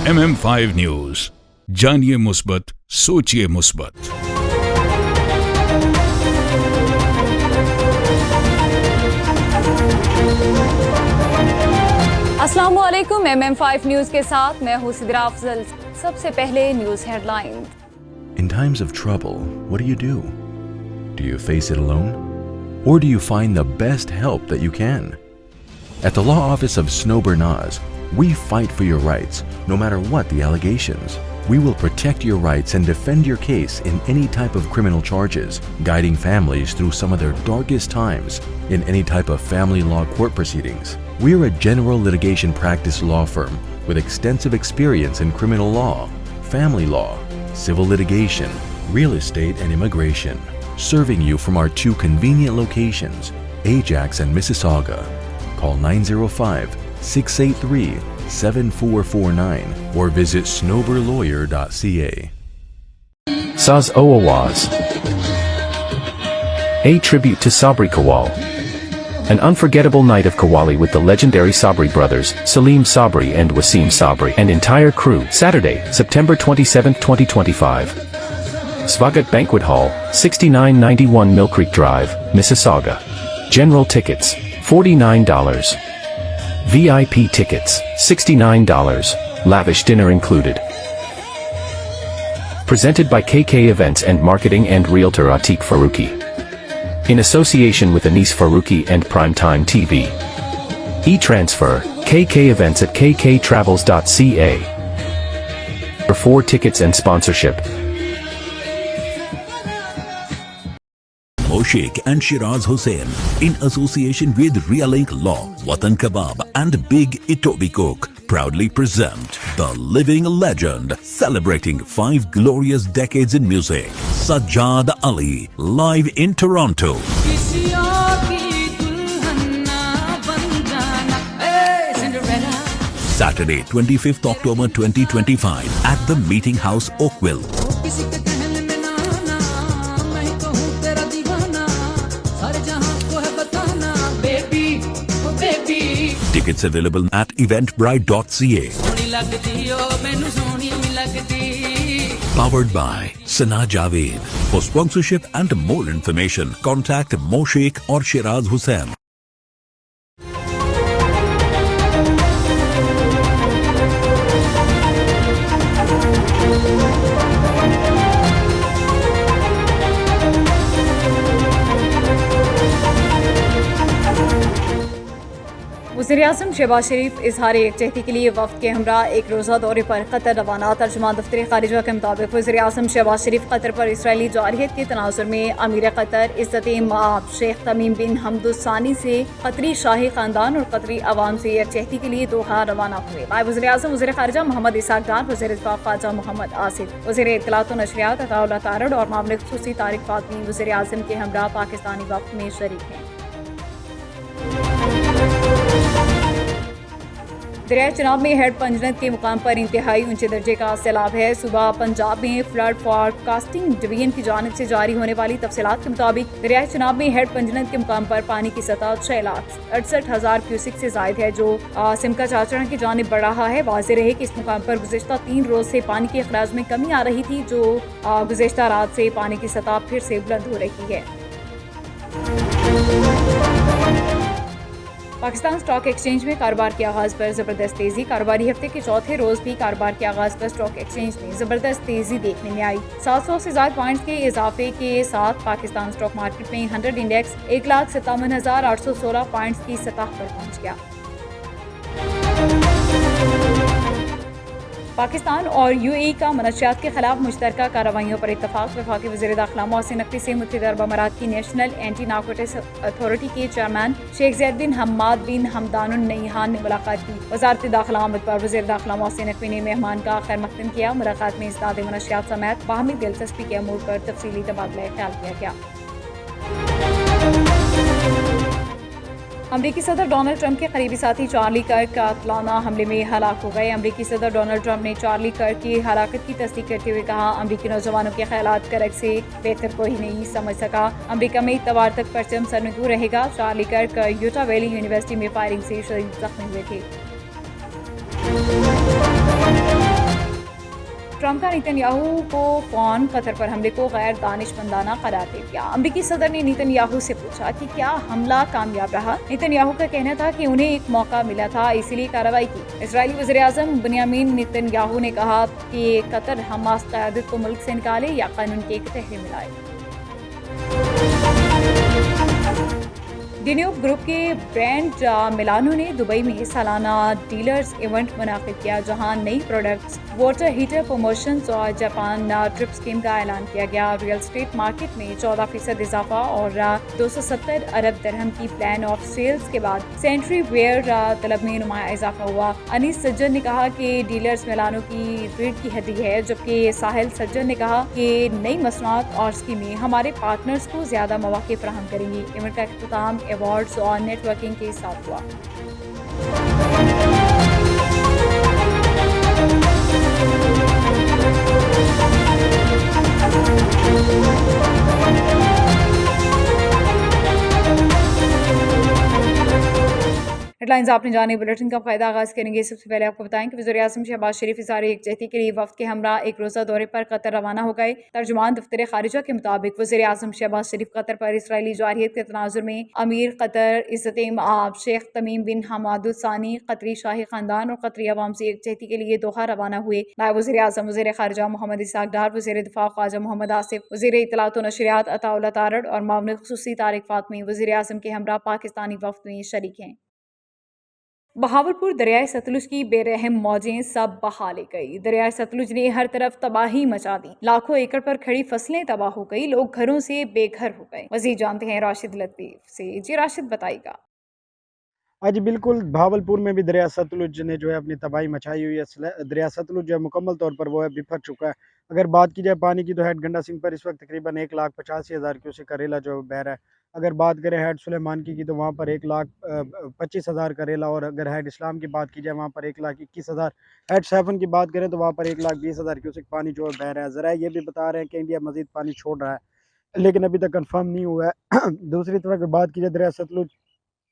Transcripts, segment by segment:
MM5 news, जानिए मुस्बत, सोचिए मुस्बत। अस्सलामुअलैकुम, MM5 न्यूज के साथ मैं हूं सिद्रा अफजल। सबसे पहले news headline. In times of trouble, what do? Do you face it alone? Or do you find the best help that you can? At the law office of Snow Bernaz, we fight for your rights, no matter what the allegations. We will protect your rights and defend your case in any type of criminal charges, guiding families through some of their darkest times in any type of family law court proceedings. We are a general litigation practice law firm with extensive experience in criminal law, family law, civil litigation, real estate, and immigration, serving you from our two convenient locations, Ajax and Mississauga. Call 905-683-7449 or visit snowberlawyer.ca. Saz O Awaz. A tribute to Sabri Kawal. An unforgettable night of Qawwali with the legendary Sabri brothers, Salim Sabri and Wasim Sabri, and entire crew. Saturday, September 27, 2025. Svagat Banquet Hall, 6991 Mill Creek Drive, Mississauga. General tickets, $49. VIP tickets, $69. Lavish dinner included. Presented by KK Events and Marketing and Realtor Atiq Faruqi. In association with Anis Faruqi and Primetime TV. E-transfer, KK Events at kktravels.ca. For tickets and sponsorship. Moshik and Shiraz Hussain, in association with Realink Law, Watan Kebab and Big Itobi Cook, proudly present the living legend celebrating 5 glorious decades in music, Sajjad Ali, live in Toronto. Saturday, 25th October 2025 at the Meeting House, Oakville. Tickets available at eventbrite.ca. Powered by Sana Javed. For sponsorship and more information, contact Moshik or Shiraz Hussain. वज़ीर-ए-आज़म शहबाज शरीफ इजहार यकजहती के लिए वफ़द के हमरा एक रोज़ा दौरे पर कतर रवाना। तर्जुमान दफ्तर ख़ारिजा के मुताबिक वज़ीर-ए-आज़म शहबाज शरीफ कतर पर इसराइली जारहियत के तनाज़ुर में अमीर कतर इज़्ज़त-ए-माब शेख तमीम बिन हमद-उस-सानी से कतरी शाही ख़ानदान और कतरी अवाम से यकजहती के लिए दोहा रवाना हुए। नायब वज़ीर-ए-आज़म वज़ीर ख़ारिजा मोहम्मद इसहाक़ डार, वज़ीर इत्तफ़ाक़ ख़वाजा मोहम्मद आसिफ, वज़ीर इत्तलात व नशरियात अताउल्लाह तारड़ और मामले ख़ुसूसी तारिक फ़ातमी वज़ीर-ए-आज़म के हमरा पाकिस्तानी वफ़द में शरीक हैं। दरिया चनाब में हेड पंजनद के मुकाम पर इंतहाई ऊंचे दर्जे का सैलाब है। सुबह पंजाब में फ्लड फॉरकास्टिंग डिवीजन की जानिब से जारी होने वाली तफसीलात के मुताबिक दरिया चनाब में हेड पंजनद के मुकाम पर पानी की सतह 6,68,000 क्यूसिक से जायद है, जो सिमका चाचड़ा की जानिब बढ़ रहा है। वाज़ेह रहे कि इस मुकाम पर गुज़िश्ता 3 रोज से पानी के अखराज में कमी आ रही थी, जो गुज़िश्ता रात से पानी की सतह फिर से बुलंद हो रही है। पाकिस्तान स्टॉक एक्सचेंज में कारोबार के आगाज पर जबरदस्त तेजी। कारोबारी हफ्ते के चौथे रोज भी कारोबार के आगाज पर स्टॉक एक्सचेंज में जबरदस्त तेजी देखने में आई। 700 से ज्यादा पॉइंट्स के इजाफे के साथ पाकिस्तान स्टॉक मार्केट में 100 इंडेक्स 1,57,816 पॉइंट्स की सतह पर पहुंच गया। पाकिस्तान और यूएई का मनशियात के खिलाफ मुश्तरका कार्रवाइयों पर इत्तफाक। वफाकी वज़ीर दाखिला मोहसिन नकवी से मुत्तहिदा अरब अमारात की नेशनल एंटी नारकोटिक्स अथॉरिटी के चेयरमैन शेख ज़ैद बिन हम्माद बिन हमदानुन नईहान ने मुलाकात की। वज़ारत दाखिला आमद पर वज़ीर दाखिला मोहसिन नकवी ने मेहमान का खैर मकदम किया। मुलाकात में इस्दाद मनशियात समेत बाहमी दिलचस्पी के अमूर पर तफसीली तबादला ख्याल किया गया। अमरीकी सदर डोनाल्ड ट्रंप के करीबी साथी चार्ली कर्क कातलाना हमले में हलाक हो गए। अमरीकी सदर डोनाल्ड ट्रंप ने चार्ली कर्क की हलाकत की तस्दीक करते हुए कहा, अमरीकी नौजवानों के ख्यालात कर्क से बेहतर कोई नहीं समझ सका। अमरीका में इतवार तक परचम सरनगू रहेगा। चार्ली कर्क यूटा वैली यूनिवर्सिटी में फायरिंग से शदीद जख्मी हुए थे। ट्रंप का नेतन्याहू को फ़ौरन कतर पर हमले को गैर दानिशमंदाना करार दे दिया। अमरीकी सदर ने नेतन्याहू से पूछा कि क्या हमला कामयाब रहा। नेतन्याहू का कहना था कि उन्हें एक मौका मिला था, इसीलिए कार्रवाई की। इजरायली वज़ीर-ए-आज़म बिन्यामीन नेतन्याहू ने कहा कि कतर हमास क़यादत को मुल्क से निकाले या कानून के तहत मिलाए। डिन्यूब ग्रुप के ब्रांड मिलानो ने दुबई में सालाना डीलर्स इवेंट मुनाकिद किया, जहां नई प्रोडक्ट्स, वाटर हीटर प्रमोशंस और जापान ट्रिप स्कीम का ऐलान किया गया। रियल स्टेट मार्केट में 14% इजाफा और 270 अरब दिरहम की प्लान ऑफ सेल्स के बाद सैनिटरी वेयर तलब में नुमाया इजाफा हुआ। अनीस सज्जन ने कहा कि डीलर्स मिलानो की रीढ़ की हड्डी है, जबकि साहिल सज्जन ने कहा कि नई मसनूआत और स्कीमें हमारे पार्टनर्स को ज्यादा मौके फराहम करेंगी। इवेंट का इख्तिताम अवार्ड्स और नेटवर्किंग के साथ हुआ। हेडलाइंस आपने जाने, बुलेटिन का फायदा आगाज करेंगे। सबसे पहले आपको बताएं कि वज़ीर-ए-आज़म शहबाज शरीफ इज़हार यकजहती के लिए वफ़द के हमरा एक रोज़ा दौरे पर कतर रवाना हो गए। तर्जुमान दफ्तर खारिजा के मुताबिक वज़ीर-ए-आज़म शहबाज शरीफ कतर पर इसराइली जारहियत के तनाजुर में अमीर कतर इज़्ज़त-ए-आब शेख तमीम बिन हमाद सानी कतरी शाही खानदान और कतरी अवाम से यकजहती के लिए दोहा रवाना हुए। नायब वज़ीर-ए-आज़म वज़ीर खारिजा मोहम्मद इसहाक डार, वज़ीर दिफा ख्वाजा मोहम्मद आसिफ, वज़ीर इत्तलात व नशरियात अताउल्लाह तारड़ और मामले ख़ुसूसी तारिक फातमी वज़ीर-ए-आज़म के हमरा पाकिस्तानी वफ़द में शरीक हैं। बहावलपुर दरियाए सतलुज की बेरहम मौजें सब बहा ले गई। दरियाए सतलुज ने हर तरफ तबाही मचा दी। लाखों एकड़ पर खड़ी फसलें तबाह हो गई, लोग घरों से बेघर हो गए। मजीद जानते हैं राशिद लतीफ से। जी राशिद, बताइएगा। आज बिल्कुल भावलपुर में भी दरिया सतलुज ने जो है अपनी तबाही मचाई हुई है। दरिया सतलुज जो है मुकम्मल तौर पर वो है बिफर चुका है। अगर बात की जाए पानी की तो हेड गंडा सिंह पर इस वक्त तकरीबन 1,85,000 क्यूसेक करेला जो बह रहा है। अगर बात करें हेड सुलेमानकी की तो वहाँ पर 1,25,000 करेला, और अगर हेड इस्लाम की बात की जाए वहाँ पर 1,21,000। हेड सैफन की बात करें तो वहाँ पर 1,20,000 क्यूसेक पानी जो है बह रहा है। ज़रा ये भी बता रहे हैं कि इंडिया मज़ीद पानी छोड़ रहा है, लेकिन अभी तक कन्फर्म नहीं हुआ है। दूसरी तरफ बात की जाए दरिया सतलुज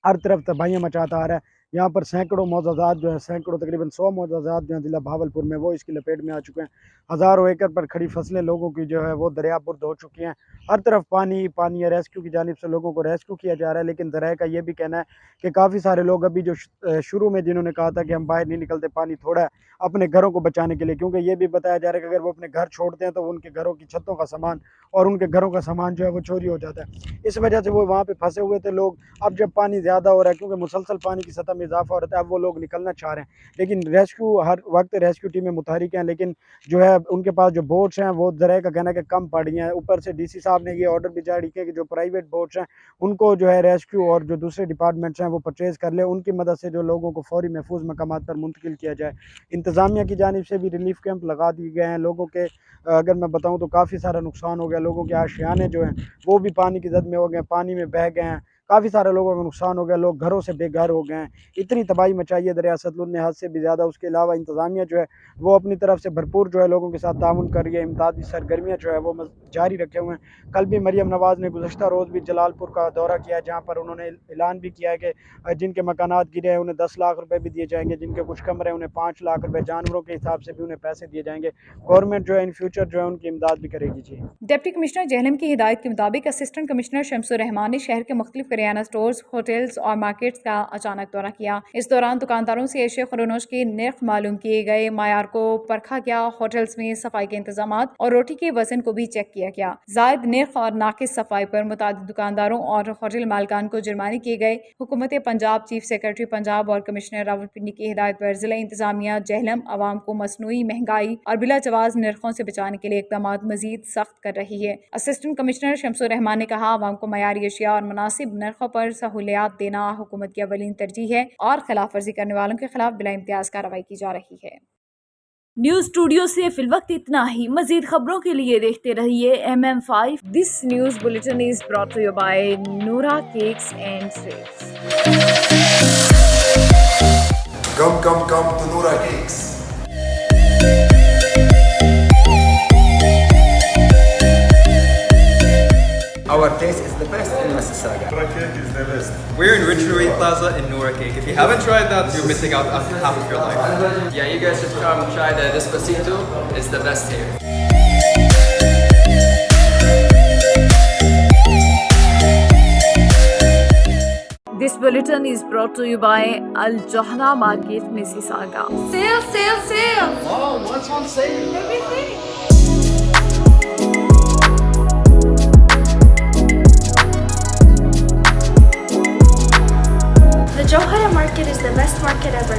हर तरफ तबाहियाँ मचाता आ रहा है। यहाँ पर सैकड़ों मौज़ाज़ात जो है, सैकड़ों तकरीबन 100 मौज़ाज़ात जो है ज़िला भावलपुर में वो इसकी लपेट में आ चुके हैं। हज़ारों एकड़ पर खड़ी फसलें लोगों की जो है वो दरियापुर हो चुकी हैं। हर तरफ पानी पानी है। रेस्क्यू की जानिब से लोगों को रेस्क्यू किया जा रहा है, लेकिन दरिया का ये भी कहना है कि काफ़ी सारे लोग अभी जो शुरू में जिन्होंने कहा था कि हम बाहर नहीं निकलते, पानी थोड़ा है, अपने घरों को बचाने के लिए, क्योंकि ये भी बताया जा रहा है कि अगर वो अपने घर छोड़ते हैं तो उनके घरों की छतों का सामान और उनके घरों का सामान जो है वो चोरी हो जाता है। इस वजह से वो वहाँ पे फंसे हुए थे लोग। अब जब पानी ज़्यादा हो रहा है, क्योंकि मुसलसल पानी की सतह में इजाफा हो रहा है, अब वो लोग निकलना चाह रहे हैं, लेकिन रेस्क्यू हर वक्त रेस्क्यू टीमें मुतहरिक हैं, लेकिन जो है उनके पास जो बोट्स हैं वो ज़रा का कहना है कि कम पड़ गई हैं। ऊपर से डीसी साहब ने ये ऑर्डर भी जारी किया कि जो प्राइवेट बोट्स हैं उनको जो है रेस्क्यू और जो दूसरे डिपार्टमेंट्स हैं वो परचेज़ कर ले, उनकी मदद से जो लोगों को फौरी महफूज मकामात पर मुंतकिल किया जाए। इंतज़ामिया की जानिब से भी रिलीफ कैंप लगा दिए गए हैं। लोगों के अगर मैं बताऊं तो काफ़ी सारा नुकसान हो गया। लोगों के आशियाने जो हैं वो भी पानी की जद में हो गए, पानी में बह गए हैं। काफ़ी सारे लोगों का नुकसान हो गया, लोग घरों से बेघर हो गए हैं। इतनी तबाही मचाई है दरिया सतलुज ने, हद से भी ज़्यादा। उसके अलावा इंतज़ामिया जो है वो अपनी तरफ से भरपूर जो है लोगों के साथ ताउन कर रही है। इमदादी सरगर्मियाँ जो है वो जारी रखे हुए हैं। कल भी मरियम नवाज़ ने गुज़श्ता रोज़ भी जलालपुर का दौरा किया, जहाँ पर उन्होंने ऐलान भी किया है कि जिनके मकानात गिरे हैं उन्हें 10 लाख रुपये भी दिए जाएंगे, जिनके कुछ कमरे उन्हें 5 लाख रुपये, जानवरों के हिसाब से भी उन्हें पैसे दिए जाएंगे। गवर्नमेंट जो है इन फ्यूचर जो है उनकी इमदाद भी करेगी। जी, डिप्टी कमिश्नर जहलम की हिदायत के मुताबिक असिस्टेंट कमिश्नर शमसुर रहमान ने शहर के मुख्तलिफ करियाना स्टोर्स, होटल्स और मार्केट्स का अचानक दौरा किया। इस दौरान दुकानदारों से एशिया खरोनोश के नर्ख मालूम किए गए, मायार को परखा गया। होटल्स में सफाई के इंतजाम और रोटी के वजन को भी चेक किया गया। जायद नर्ख और नाकिस सफाई पर मुतादिद दुकानदारों और होटल मालकान को जुर्माने किए गए। हुकूमत पंजाब, चीफ सेक्रेटरी पंजाब और कमिश्नर रावलपिंडी की हिदायत पर जिला इंतजामिया जहलम आवाम को मसनूई महंगाई और बिला जवाज नर्खों से बचाने के लिए इकदाम मजीद सख्त कर रही है। असिस्टेंट कमिश्नर शमसुर रहमान ने कहा, आवाम को मयारी अशिया और मुनासिब नर्खों पर सहूलियात देना हुकूमत की अवलीन तरजीह है और खिलाफ वर्जी करने वालों के खिलाफ बिला इम्तियाज कार्रवाई की जा रही है। न्यूज स्टूडियो से फिलवक्त इतना ही। मजीद खबरों के लिए देखते रहिए MM5। This news bulletin is brought to you by Noura cakes and sweets. Come to Noura Cakes. Our our taste is the best in Mississauga. Noora cake is the best. We're in Rich Rui Plaza in Noora Cake. If you haven't tried that, you're missing out on half of your life. Yeah, you guys should come try the Despacito. It's the best here. This bulletin is brought to you by Al Johna Market, Mississauga. Sale, sale, sale! Oh, what's on sale? Everything. The Johara Market is the best market ever.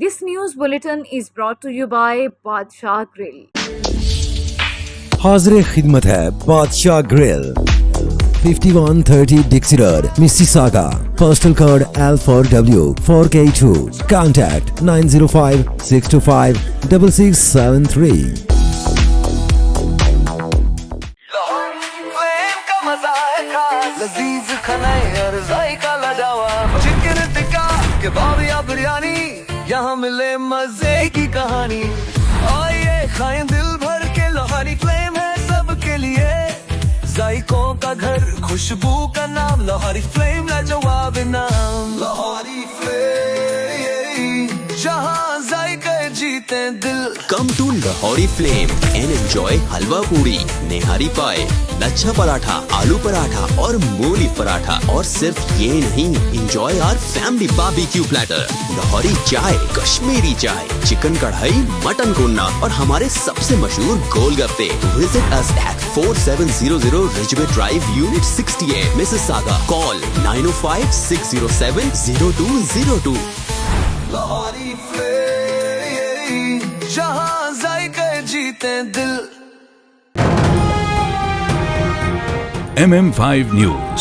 This news bulletin is brought to you by Badshah Grill. हाज़िर खिदमत है बादशाह grill 5130 Dixie Road, Mississauga. Postal code L4W 4K2. Contact 905-625-6673. यहाँ मिले मजे की कहानी आइए खाएं दिल भर के लोहारी फ्लेम है सबके लिए जायकों का घर खुशबू का नाम लोहारी फ्लेम लाजवाब नाम लोहारी फ्लेम जहाँ जायके जीते दिल Come to Lahori Flame and enjoy हलवा पूरी, नेहारी पाए, लच्छा पराठा, आलू पराठा और मूली पराठा। और सिर्फ ये नहीं, enjoy our family barbecue platter, Lahori चाय, कश्मीरी चाय, चिकन कढ़ाई, मटन कोन्ना और हमारे सबसे मशहूर गोलगप्पे। Visit us at 4700 Ridgeway Drive, Unit 68, Mississauga. Call 905-607-0202. Lahori flame जहाँ जायके जीते दिल। MM5 न्यूज,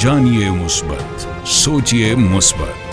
जानिए मुस्बत, सोचिए मुस्बत।